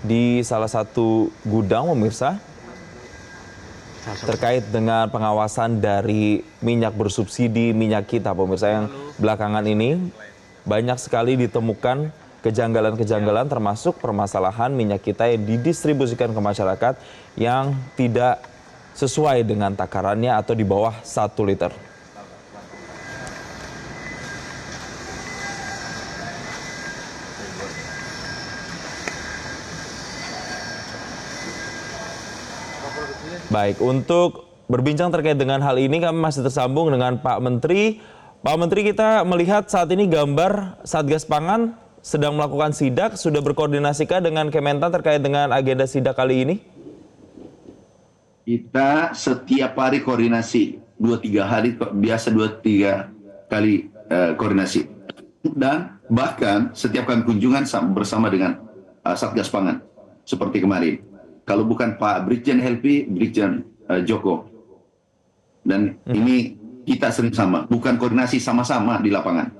di salah satu gudang pemirsa terkait dengan pengawasan dari minyak bersubsidi minyak kita pemirsa yang belakangan ini banyak sekali ditemukan kejanggalan-kejanggalan termasuk permasalahan minyak kita yang didistribusikan ke masyarakat yang tidak sesuai dengan takarannya atau di bawah 1 liter. Baik, untuk berbincang terkait dengan hal ini kami masih tersambung dengan Pak Menteri. Pak Menteri, kita melihat saat ini gambar Satgas Pangan sedang melakukan sidak, sudah berkoordinasikah dengan Kementan terkait dengan agenda sidak kali ini? Kita setiap hari koordinasi, 2-3 hari, biasa 2-3 kali koordinasi. Dan bahkan setiap kali kunjungan bersama dengan Satgas Pangan, seperti kemarin. Kalau bukan Pak Brigjen Helpi, Brigjen Joko. Dan ini kita sering sama, bukan koordinasi sama-sama di lapangan.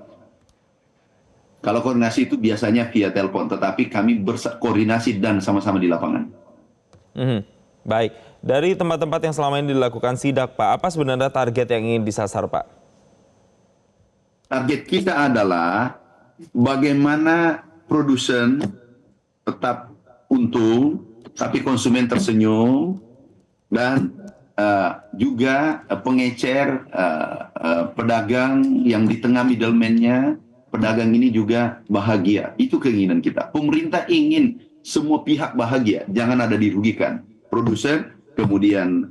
Kalau koordinasi itu biasanya via telepon, tetapi kami berkoordinasi dan sama-sama di lapangan. Baik, dari tempat-tempat yang selama ini dilakukan sidak, Pak, apa sebenarnya target yang ingin disasar, Pak? Target kita adalah bagaimana produsen tetap untung, tapi konsumen tersenyum, dan juga pengecer, pedagang yang di tengah middleman-nya, pedagang ini juga bahagia. Itu keinginan kita. Pemerintah ingin semua pihak bahagia, jangan ada dirugikan. Produsen, kemudian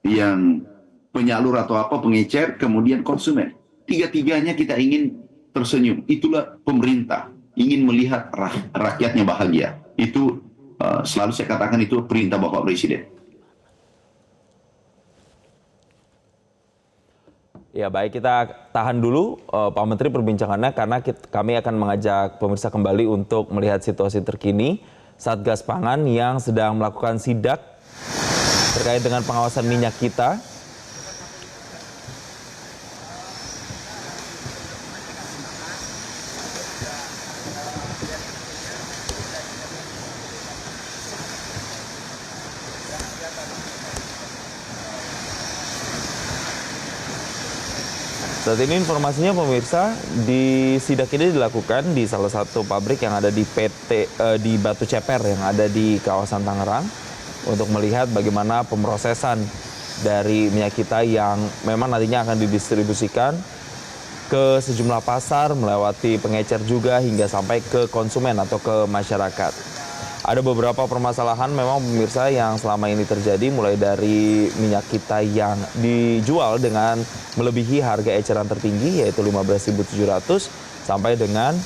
yang penyalur atau apa, pengecer, kemudian konsumen. Tiga-tiganya kita ingin tersenyum. Itulah pemerintah, ingin melihat rakyatnya bahagia. Itu selalu saya katakan itu perintah Bapak Presiden. Ya baik, kita tahan dulu Pak Menteri perbincangannya karena kami akan mengajak pemirsa kembali untuk melihat situasi terkini Satgas Pangan yang sedang melakukan sidak terkait dengan pengawasan minyak kita. Saat ini informasinya pemirsa, di sidak ini dilakukan di salah satu pabrik yang ada di di Batu Ceper yang ada di kawasan Tangerang untuk melihat bagaimana pemrosesan dari minyak kita yang memang nantinya akan didistribusikan ke sejumlah pasar, melewati pengecer juga hingga sampai ke konsumen atau ke masyarakat. Ada beberapa permasalahan memang pemirsa yang selama ini terjadi, mulai dari minyak kita yang dijual dengan melebihi harga eceran tertinggi yaitu 15.700 sampai dengan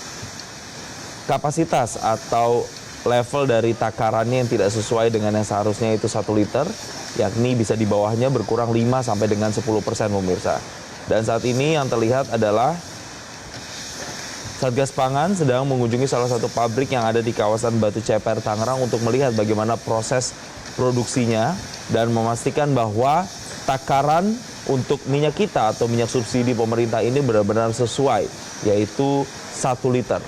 kapasitas atau level dari takarannya yang tidak sesuai dengan yang seharusnya itu 1 liter, yakni bisa di bawahnya berkurang 5 sampai dengan 10% pemirsa. Dan saat ini yang terlihat adalah Satgas Pangan sedang mengunjungi salah satu pabrik yang ada di kawasan Batu Ceper, Tangerang untuk melihat bagaimana proses produksinya dan memastikan bahwa takaran untuk minyak kita atau minyak subsidi pemerintah ini benar-benar sesuai, yaitu 1 liter.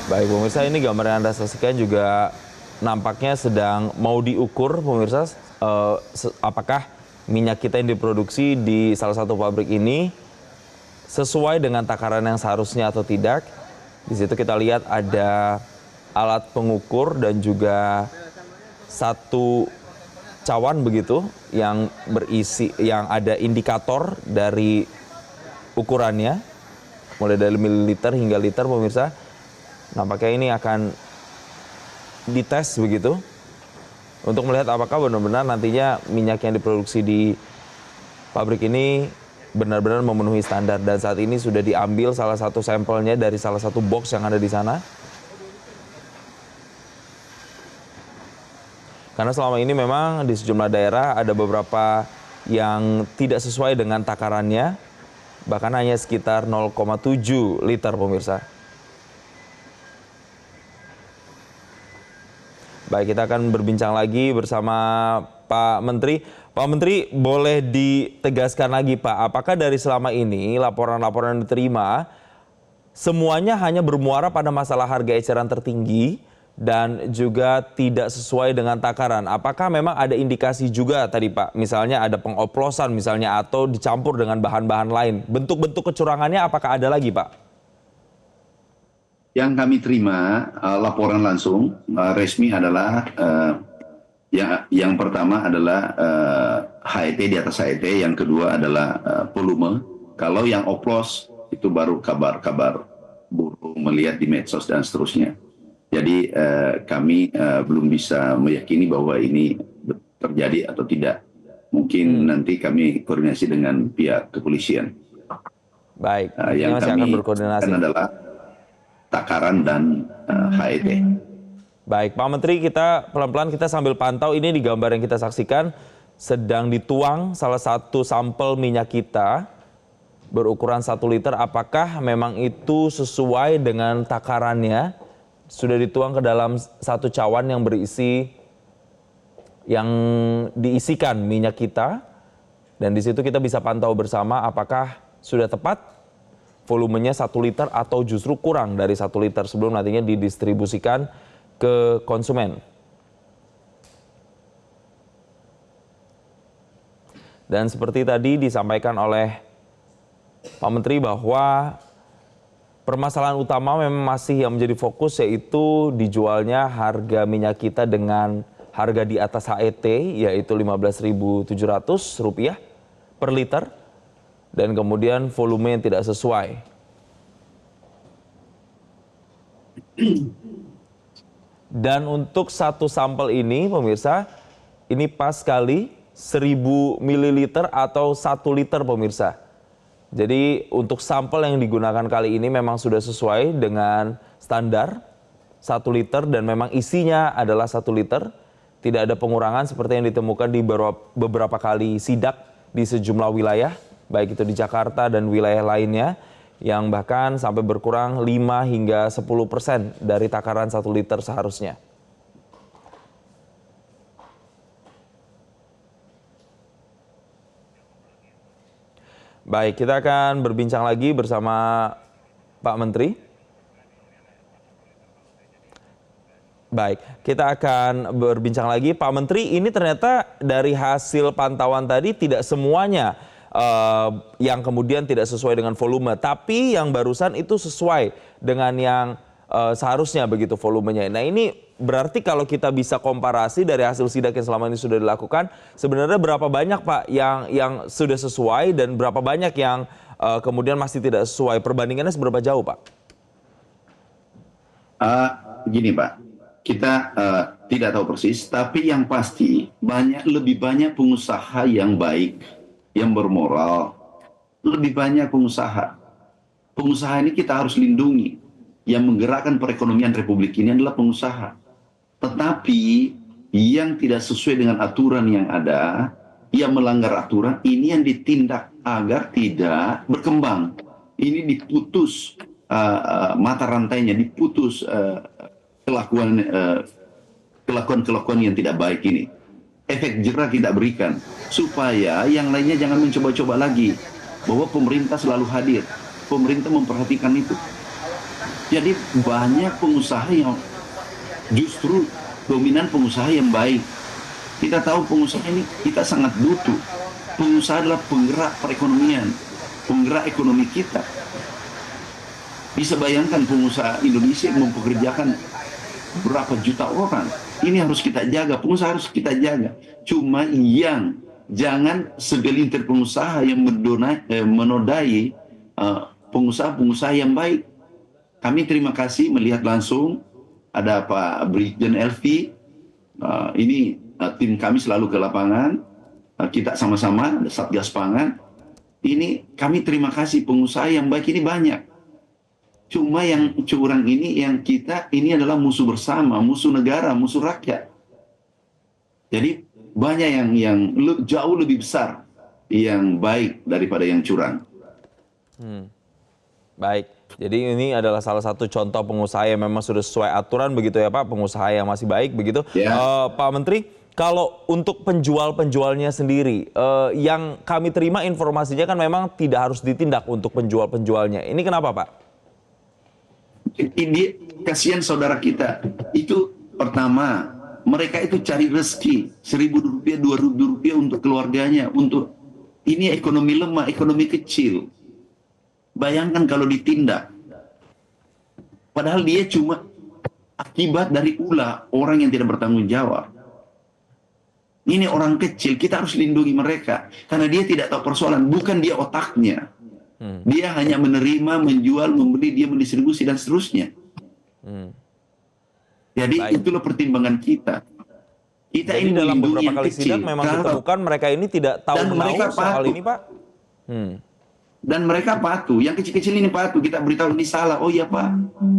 Baik pemirsa, ini gambar yang Anda saksikan juga nampaknya sedang mau diukur pemirsa apakah minyak kita yang diproduksi di salah satu pabrik ini sesuai dengan takaran yang seharusnya atau tidak. Di situ kita lihat ada alat pengukur dan juga satu cawan begitu yang berisi, yang ada indikator dari ukurannya. mulai dari mililiter hingga liter pemirsa. Nampaknya ini akan dites begitu untuk melihat apakah benar-benar nantinya minyak yang diproduksi di pabrik ini benar-benar memenuhi standar. Dan saat ini sudah diambil salah satu sampelnya dari salah satu box yang ada di sana. Karena selama ini memang di sejumlah daerah ada beberapa yang tidak sesuai dengan takarannya, bahkan hanya sekitar 0,7 liter pemirsa. Baik, kita akan berbincang lagi bersama Pak Menteri. Pak Menteri, boleh ditegaskan lagi Pak, apakah dari selama ini laporan-laporan yang diterima semuanya hanya bermuara pada masalah harga eceran tertinggi dan juga tidak sesuai dengan takaran? Apakah memang ada indikasi juga tadi Pak, misalnya ada pengoplosan misalnya atau dicampur dengan bahan-bahan lain? Bentuk-bentuk kecurangannya apakah ada lagi Pak? Yang kami terima laporan langsung resmi adalah yang pertama adalah HET di atas HET, yang kedua adalah volume. Kalau yang oplos itu baru kabar-kabar burung melihat di medsos dan seterusnya. Jadi kami belum bisa meyakini bahwa ini terjadi atau tidak. Mungkin nanti kami koordinasi dengan pihak kepolisian. Baik, Yang masih kami akan berkoordinasi. adalah takaran dan HET. Baik, Pak Menteri, kita pelan-pelan kita sambil pantau ini di gambar yang kita saksikan sedang dituang salah satu sampel minyak kita berukuran 1 liter. Apakah memang itu sesuai dengan takarannya? Sudah dituang ke dalam satu cawan yang diisikan minyak kita, dan di situ kita bisa pantau bersama apakah sudah tepat volumenya 1 liter atau justru kurang dari 1 liter sebelum nantinya didistribusikan ke konsumen. Dan seperti tadi disampaikan oleh Pak Menteri bahwa permasalahan utama memang masih yang menjadi fokus, yaitu dijualnya harga minyak kita dengan harga di atas HET, yaitu Rp15.700 per liter, dan kemudian volume yang tidak sesuai. Dan untuk satu sampel ini pemirsa, ini pas sekali 1000 ml atau 1 liter pemirsa. Jadi untuk sampel yang digunakan kali ini memang sudah sesuai dengan standar 1 liter dan memang isinya adalah 1 liter. Tidak ada pengurangan seperti yang ditemukan di beberapa kali sidak di sejumlah wilayah, baik itu di Jakarta dan wilayah lainnya, yang bahkan sampai berkurang 5 hingga 10% dari takaran 1 liter seharusnya. Baik, kita akan berbincang lagi bersama Pak Menteri. Baik, kita akan berbincang lagi. Pak Menteri, ini ternyata dari hasil pantauan tadi tidak semuanya yang kemudian tidak sesuai dengan volume, tapi yang barusan itu sesuai dengan yang seharusnya begitu volumenya. Nah, ini berarti kalau kita bisa komparasi dari hasil sidak yang selama ini sudah dilakukan, sebenarnya berapa banyak Pak yang sudah sesuai dan berapa banyak yang kemudian masih tidak sesuai? Perbandingannya seberapa jauh Pak? Gini Pak, kita tidak tahu persis, tapi yang pasti lebih banyak pengusaha yang baik, yang bermoral, lebih banyak pengusaha. Pengusaha ini kita harus lindungi. Yang menggerakkan perekonomian Republik ini adalah pengusaha. Tetapi yang tidak sesuai dengan aturan yang ada, yang melanggar aturan, ini yang ditindak agar tidak berkembang. Ini diputus mata rantainya, diputus kelakuan yang tidak baik ini. Efek jerah tidak berikan, supaya yang lainnya jangan mencoba-coba lagi. Bahwa pemerintah selalu hadir, pemerintah memperhatikan itu. Jadi banyak pengusaha yang justru dominan pengusaha yang baik. Kita tahu pengusaha ini kita sangat butuh. Pengusaha adalah penggerak perekonomian, penggerak ekonomi kita. Bisa bayangkan pengusaha Indonesia mempekerjakan berapa juta orang. Ini harus kita jaga, pengusaha harus kita jaga. Cuma jangan segelintir pengusaha yang menodai pengusaha-pengusaha yang baik. Kami terima kasih melihat langsung ada Pak Brigjen Elvi. Ini tim kami selalu ke lapangan. Kita sama-sama Satgas Pangan. Ini kami terima kasih pengusaha yang baik ini banyak. Cuma yang curang ini yang kita ini adalah musuh bersama, musuh negara, musuh rakyat. Jadi banyak yang jauh lebih besar yang baik daripada yang curang. Baik, jadi ini adalah salah satu contoh pengusaha yang memang sudah sesuai aturan begitu ya Pak, pengusaha yang masih baik begitu. Ya. Pak Menteri, kalau untuk penjual-penjualnya sendiri, yang kami terima informasinya kan memang tidak harus ditindak untuk penjual-penjualnya. Ini kenapa Pak? Ini kasihan saudara kita. Itu pertama, mereka itu cari rezeki Rp1.000, Rp2.000 untuk keluarganya. Untuk ini ekonomi lemah, ekonomi kecil. Bayangkan kalau ditindak. Padahal dia cuma akibat dari ulah orang yang tidak bertanggung jawab. Ini orang kecil, kita harus lindungi mereka. Karena dia tidak tahu persoalan, bukan dia otaknya. Dia hanya menerima, menjual, membeli, dia mendistribusi, dan seterusnya. Jadi itulah pertimbangan kita. Kita Jadi ini dalam melindungi beberapa yang kali kecil. sidak memang ditemukan mereka ini tidak tahu Dan mereka menahu soal patuh. ini Pak? Dan mereka patuh, yang kecil-kecil ini patuh. Kita beritahu ini salah, oh iya Pak,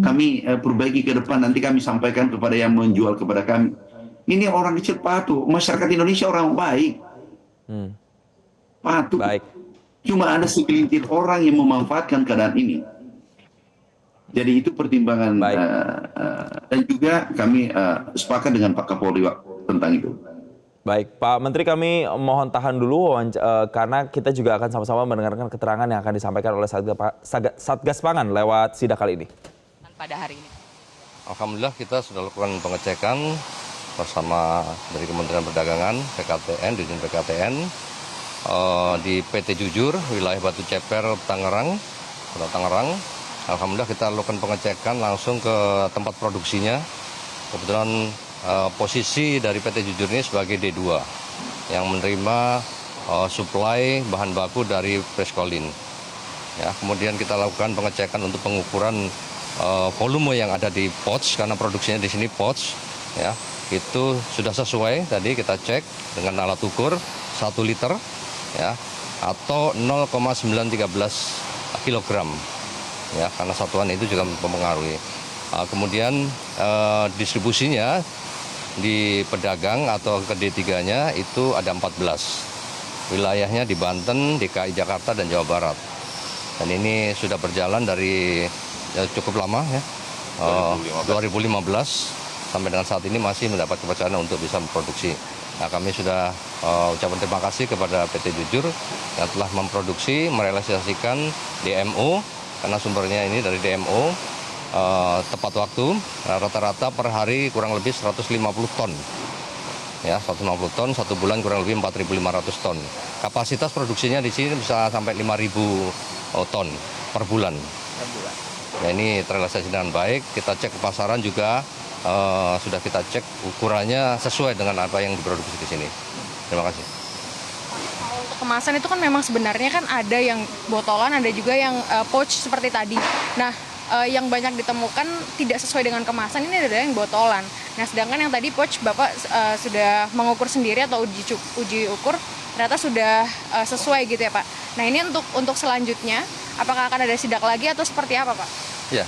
kami perbaiki ke depan, nanti kami sampaikan kepada yang menjual kepada kami. Ini orang kecil patuh, masyarakat Indonesia orang baik. Patuh. Baik. Cuma ada segelintir orang yang memanfaatkan keadaan ini. Jadi itu pertimbangan dan juga kami sepakat dengan Pak Kapolri tentang itu. Baik, Pak Menteri, kami mohon tahan dulu karena kita juga akan sama-sama mendengarkan keterangan yang akan disampaikan oleh Satgas Pangan lewat sidak kali ini. Pada hari ini. Alhamdulillah kita sudah lakukan pengecekan bersama dari Kementerian Perdagangan, PKTN, Dirjen PKTN di PT Jujur, wilayah Batu Ceper, Tangerang. Alhamdulillah kita lakukan pengecekan langsung ke tempat produksinya. Kebetulan posisi dari PT Jujur ini sebagai D2 yang menerima suplai bahan baku dari Preskolin. Ya, kemudian kita lakukan pengecekan untuk pengukuran volume yang ada di pouch karena produksinya di sini pouch. Ya, itu sudah sesuai. Tadi kita cek dengan alat ukur 1 liter, ya, atau 0,913 kilogram. Ya, karena satuan itu juga mempengaruhi. Kemudian distribusinya di pedagang atau ke D3-nya itu ada 14. Wilayahnya di Banten, DKI Jakarta, dan Jawa Barat. Dan ini sudah berjalan dari cukup lama ya, 2015 sampai dengan saat ini masih mendapat kepercayaan untuk bisa memproduksi. Nah, kami sudah ucapan terima kasih kepada PT Jujur yang telah memproduksi, merealisasikan DMO, karena sumbernya ini dari DMO. Tepat waktu, rata-rata per hari kurang lebih 150 ton. Ya, 150 ton, 1 bulan kurang lebih 4.500 ton. Kapasitas produksinya di sini bisa sampai 5.000 ton per bulan. Ya, ini terrealisasi dengan baik. Kita cek ke pasaran juga, sudah kita cek ukurannya sesuai dengan apa yang diproduksi di sini. Terima kasih. Untuk kemasan itu kan memang sebenarnya kan ada yang botolan, ada juga yang pouch seperti tadi. Nah, yang banyak ditemukan tidak sesuai dengan kemasan ini adalah yang botolan. Nah, sedangkan yang tadi pouch Bapak sudah mengukur sendiri atau uji ukur ternyata sudah sesuai gitu ya Pak. Nah, ini untuk selanjutnya apakah akan ada sidak lagi atau seperti apa Pak? Ya,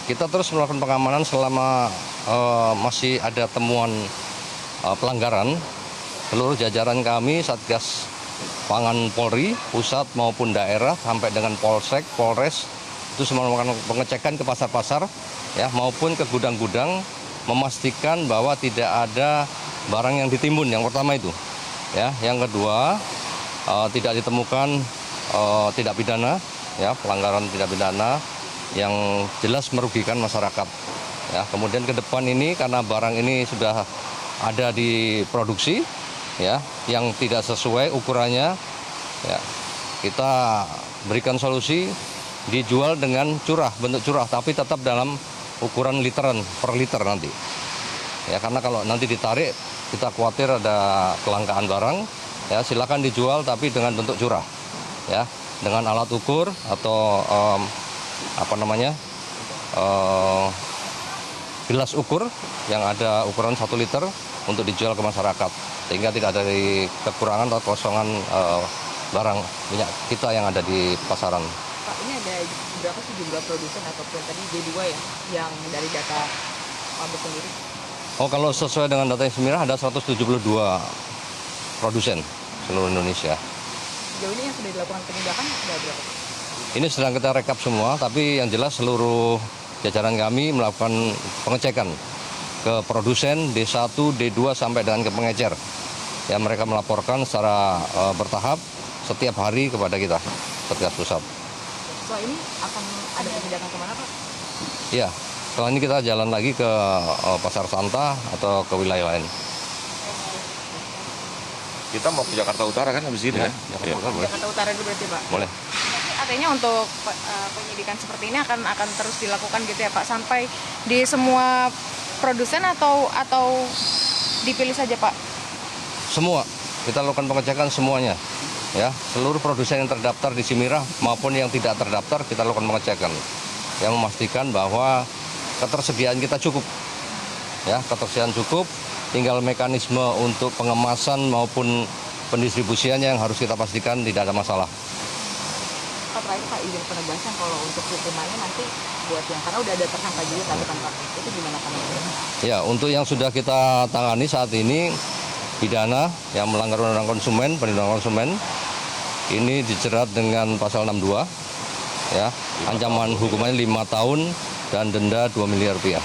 kita terus melakukan pengamanan selama masih ada temuan pelanggaran. Seluruh jajaran kami Satgas Pangan Polri, pusat maupun daerah sampai dengan Polsek, Polres itu semua melakukan pengecekan ke pasar-pasar ya maupun ke gudang-gudang, memastikan bahwa tidak ada barang yang ditimbun. Yang pertama itu ya, yang kedua tidak ditemukan tidak pidana ya, pelanggaran tidak pidana yang jelas merugikan masyarakat ya. Kemudian ke depan ini karena barang ini sudah ada di produksi ya yang tidak sesuai ukurannya ya, kita berikan solusi dijual dengan curah, bentuk curah, tapi tetap dalam ukuran literan per liter nanti. Ya, karena kalau nanti ditarik, kita khawatir ada kelangkaan barang. Ya, silakan dijual tapi dengan bentuk curah. Ya, dengan alat ukur atau gelas ukur yang ada ukuran 1 liter untuk dijual ke masyarakat, sehingga tidak ada kekurangan atau kosongan barang minyak kita yang ada di pasaran. Pak, ini ada berapa sih jumlah produsen ataupun tadi D2 ya, yang dari data pabrik sendiri? Oh, kalau sesuai dengan data yang Semirah ada 172 produsen seluruh Indonesia. Sejauh ini yang sudah dilakukan penindakan ada berapa? Ini sedang kita rekap semua, tapi yang jelas seluruh jajaran kami melakukan pengecekan ke produsen D1, D2 sampai dengan ke pengecer. Ya, mereka melaporkan secara bertahap setiap hari kepada kita, Satgas Pusat. Setelah ini akan ada penindakan kemana, Pak? Iya, setelah ini kita jalan lagi ke Pasar Santa atau ke wilayah lain. Kita mau ke Jakarta Utara kan habis ini kan? Jakarta Utara boleh? Jakarta Utara dulu berarti, Pak? Boleh. Artinya untuk penyidikan seperti ini akan terus dilakukan gitu ya Pak, sampai di semua produsen atau dipilih saja Pak? Semua, kita lakukan pengecekan semuanya. Ya, seluruh produsen yang terdaftar di Semirah maupun yang tidak terdaftar kita lakukan pengecekan. Yang memastikan bahwa ketersediaan kita cukup. Ya, ketersediaan cukup, tinggal mekanisme untuk pengemasan maupun pendistribusiannya yang harus kita pastikan tidak ada masalah. Pak, terakhir Pak, izin penegasan kalau untuk hukumannya nanti buat yang, karena udah ada tersangka juga tadi kan Pak, itu gimana Pak? Ya, untuk yang sudah kita tangani saat ini pidana yang melanggar undang-undang konsumen, perlindungan konsumen, ini dijerat dengan pasal 62, ya, ancaman hukumannya 5 tahun dan denda 2 miliar rupiah.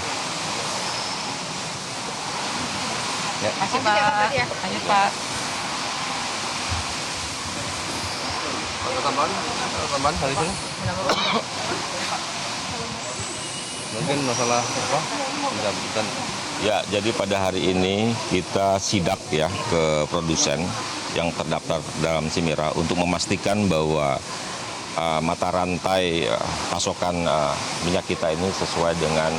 Ya. Masih Pak, lanjut Pak. Tambahan hari ini? Mungkin masalah apa? Pencabutan. Ya, jadi pada hari ini kita sidak ya ke produsen yang terdaftar dalam Semirah untuk memastikan bahwa mata rantai pasokan minyak kita ini sesuai dengan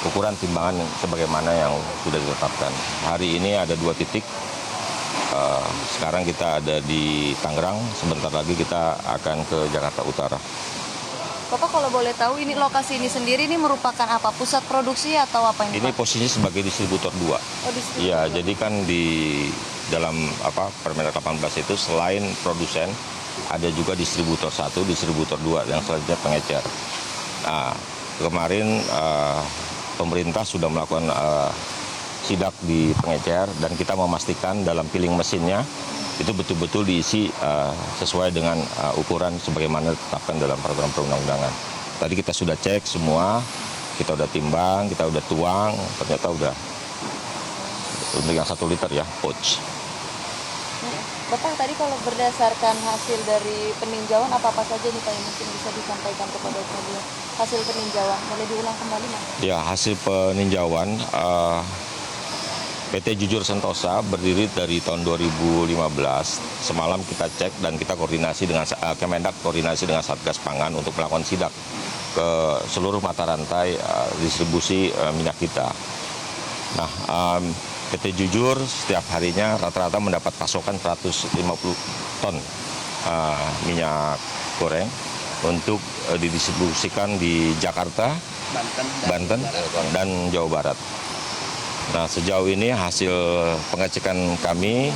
ukuran timbangan sebagaimana yang sudah ditetapkan. Hari ini ada 2 titik. Sekarang kita ada di Tangerang, sebentar lagi kita akan ke Jakarta Utara. Bapak kalau boleh tahu ini lokasi ini sendiri ini merupakan apa? Pusat produksi atau apa ini? Ini Pak? posisi sebagai distributor 2. Oh, distributor. Ya, jadi kan di dalam Permendak 18 itu selain produsen ada juga distributor 1, distributor 2 yang selanjutnya pengecer. Nah, kemarin pemerintah sudah melakukan sidak di pengecer dan kita memastikan dalam piling mesinnya itu betul-betul diisi sesuai dengan ukuran sebagaimana ditetapkan dalam peraturan perundang-undangan. Tadi kita sudah cek semua, kita udah timbang, kita udah tuang, ternyata udah untuk yang 1 liter ya, pouch. Bapak tadi kalau berdasarkan hasil dari peninjauan apa-apa saja nih Pak yang mungkin bisa disampaikan kepada media? Hasil peninjauan, boleh diulang kembali Mas? Ya, hasil peninjauan PT Jujur Sentosa berdiri dari tahun 2015. Semalam kita cek dan kita koordinasi dengan Kemendak, koordinasi dengan Satgas Pangan untuk melakukan sidak ke seluruh mata rantai distribusi minyak kita. Nah, PT Jujur setiap harinya rata-rata mendapat pasokan 150 ton minyak goreng untuk didistribusikan di Jakarta, Banten, dan Jawa Barat. Nah, sejauh ini hasil pengecekan kami,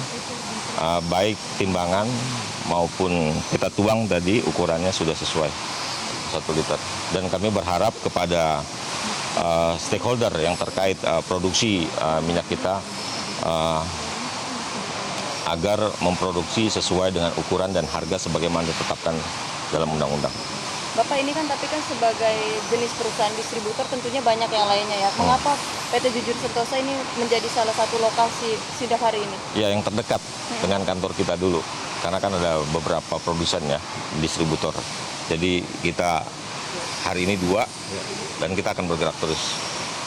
baik timbangan maupun kita tuang tadi ukurannya sudah sesuai 1 liter. Dan kami berharap kepada stakeholder yang terkait produksi minyak kita agar memproduksi sesuai dengan ukuran dan harga sebagaimana ditetapkan dalam undang-undang. Bapak ini kan tapi kan sebagai jenis perusahaan distributor tentunya banyak yang lainnya ya. Mengapa PT Jujur Sentosa ini menjadi salah satu lokasi sidak hari ini? Ya, yang terdekat dengan kantor kita dulu. Karena kan ada beberapa produsen ya, distributor. Jadi kita hari ini 2 dan kita akan bergerak terus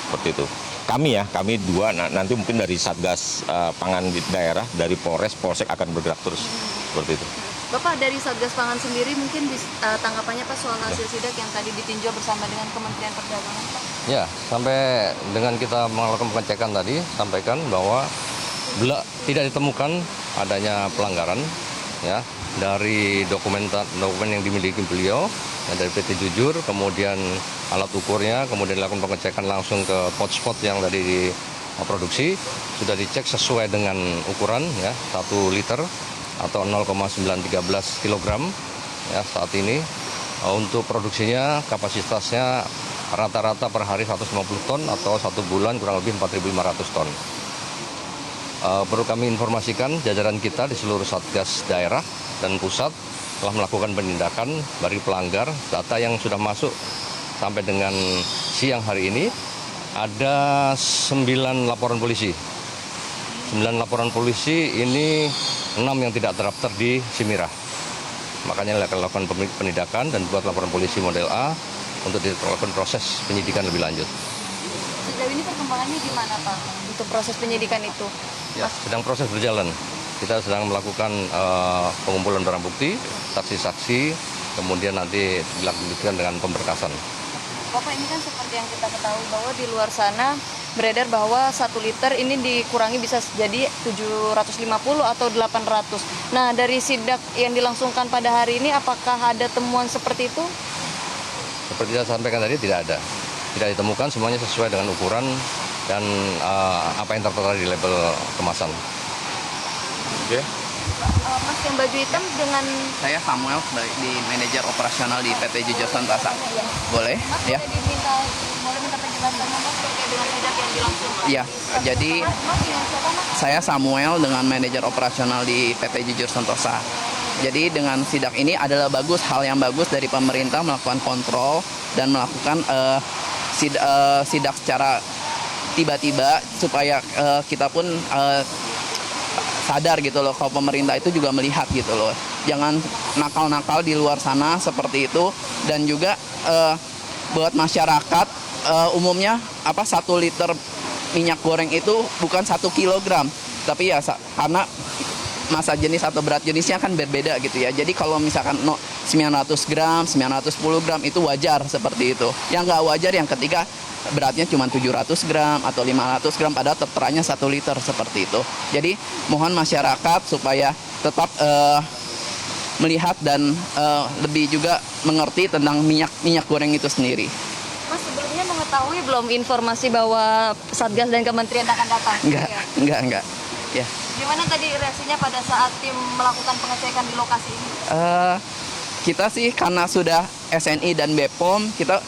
seperti itu. Kami 2, nanti mungkin dari Satgas Pangan di daerah, dari Polres, Polsek akan bergerak terus seperti itu. Bapak dari Satgas Pangan sendiri mungkin tanggapannya Pak soal hasil sidak yang tadi ditinjau bersama dengan Kementerian Perdagangan Pak? Ya, sampai dengan kita melakukan pengecekan tadi, sampaikan bahwa tidak ditemukan adanya pelanggaran ya dari dokumen yang dimiliki beliau dari PT Jujur, kemudian alat ukurnya, kemudian dilakukan pengecekan langsung ke pot-spot yang tadi diproduksi, sudah dicek sesuai dengan ukuran ya 1 liter atau 0,913 kg ya saat ini. Untuk produksinya kapasitasnya rata-rata per hari 150 ton atau 1 bulan kurang lebih 4.500 ton. Perlu kami informasikan jajaran kita di seluruh Satgas daerah dan pusat telah melakukan penindakan bagi pelanggar. Data yang sudah masuk sampai dengan siang hari ini ada 9 laporan polisi. 9 laporan polisi ini 6 yang tidak terdaftar di Simirah. Makanya akan lakukan penindakan dan buat laporan polisi model A untuk dilakukan proses penyidikan lebih lanjut. Sejauh ini perkembangannya gimana Pak untuk proses penyidikan itu? Ya, sedang proses berjalan. Kita sedang melakukan pengumpulan barang bukti, saksi-saksi, kemudian nanti dilanjutkan dengan pemberkasan. Bapak, ini kan seperti yang kita ketahui bahwa di luar sana beredar bahwa 1 liter ini dikurangi bisa jadi 750 atau 800. Nah, dari sidak yang dilangsungkan pada hari ini apakah ada temuan seperti itu? Seperti saya sampaikan tadi tidak ada. Tidak ditemukan, semuanya sesuai dengan ukuran dan apa yang tertera di label kemasan. Oke. Mas yang baju hitam dengan Saya Samuel di manajer operasional di PT Jujur Sentosa. Boleh? Mas Ya. boleh minta penjelasan Mas terkait dengan sidak yang dilangsungkan? Iya. Jadi Mas dengan siapa Mas? saya Samuel dengan manajer operasional di PT Jujur Sentosa. Jadi dengan sidak ini adalah hal yang bagus dari pemerintah melakukan kontrol dan melakukan sidak secara tiba-tiba supaya kita pun sadar gitu loh, kalau pemerintah itu juga melihat gitu loh, jangan nakal-nakal di luar sana seperti itu. Dan juga buat masyarakat umumnya 1 liter minyak goreng itu bukan 1 kilogram, tapi ya karena masa jenis atau berat jenisnya kan berbeda gitu ya. Jadi kalau misalkan 900 gram, 910 gram itu wajar seperti itu. Yang nggak wajar yang ketika beratnya cuma 700 gram atau 500 gram padahal terteranya 1 liter seperti itu. Jadi mohon masyarakat supaya tetap melihat dan lebih juga mengerti tentang minyak goreng itu sendiri. Mas sebelumnya mengetahui belum informasi bahwa Satgas dan Kementerian akan datang? Enggak. Ya. Gimana tadi reaksinya pada saat tim melakukan pengecekan di lokasi ini? Kita sih karena sudah SNI dan BPOM, kita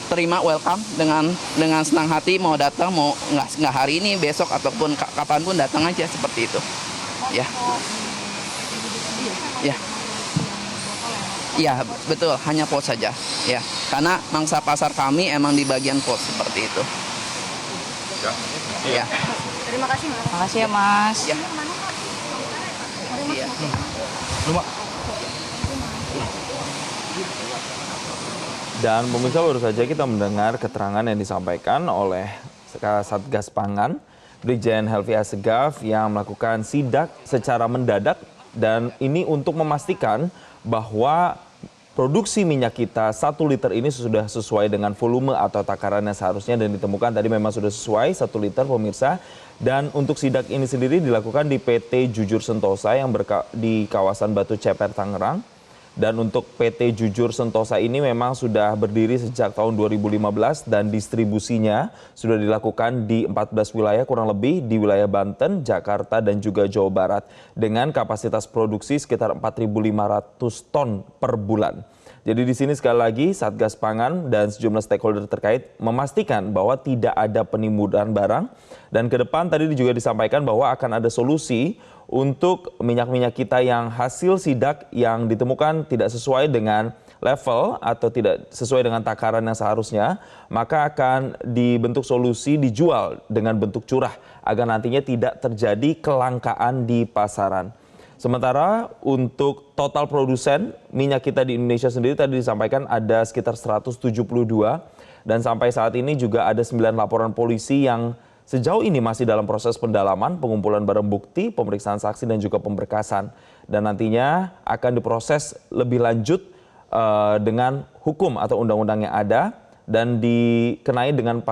terima welcome dengan senang hati, mau datang, mau nggak hari ini, besok ataupun kapanpun datang aja seperti itu. Ya. Ya. Ya, betul, hanya pos saja. Ya, karena mangsa pasar kami emang di bagian pos seperti itu. Ya. Terima kasih Mas. Makasih ya Mas. Ya. Iya. Dan pemirsa, baru saja kita mendengar keterangan yang disampaikan oleh Satgas Pangan, Brigjen Helvi Assegaf yang melakukan sidak secara mendadak, dan ini untuk memastikan bahwa produksi minyak kita 1 liter ini sudah sesuai dengan volume atau takarannya seharusnya, dan ditemukan tadi memang sudah sesuai 1 liter pemirsa. Dan untuk sidak ini sendiri dilakukan di PT Jujur Sentosa yang di kawasan Batu Ceper, Tangerang. Dan untuk PT Jujur Sentosa ini memang sudah berdiri sejak tahun 2015 dan distribusinya sudah dilakukan di 14 wilayah kurang lebih di wilayah Banten, Jakarta, dan juga Jawa Barat dengan kapasitas produksi sekitar 4.500 ton per bulan. Jadi di sini sekali lagi Satgas Pangan dan sejumlah stakeholder terkait memastikan bahwa tidak ada penimbunan barang, dan ke depan tadi juga disampaikan bahwa akan ada solusi untuk minyak-minyak kita yang hasil sidak yang ditemukan tidak sesuai dengan level atau tidak sesuai dengan takaran yang seharusnya, maka akan dibentuk solusi dijual dengan bentuk curah agar nantinya tidak terjadi kelangkaan di pasaran. Sementara untuk total produsen minyak kita di Indonesia sendiri tadi disampaikan ada sekitar 172, dan sampai saat ini juga ada 9 laporan polisi yang sejauh ini masih dalam proses pendalaman, pengumpulan barang bukti, pemeriksaan saksi, dan juga pemberkasan. Dan nantinya akan diproses lebih lanjut dengan hukum atau undang-undang yang ada dan dikenai dengan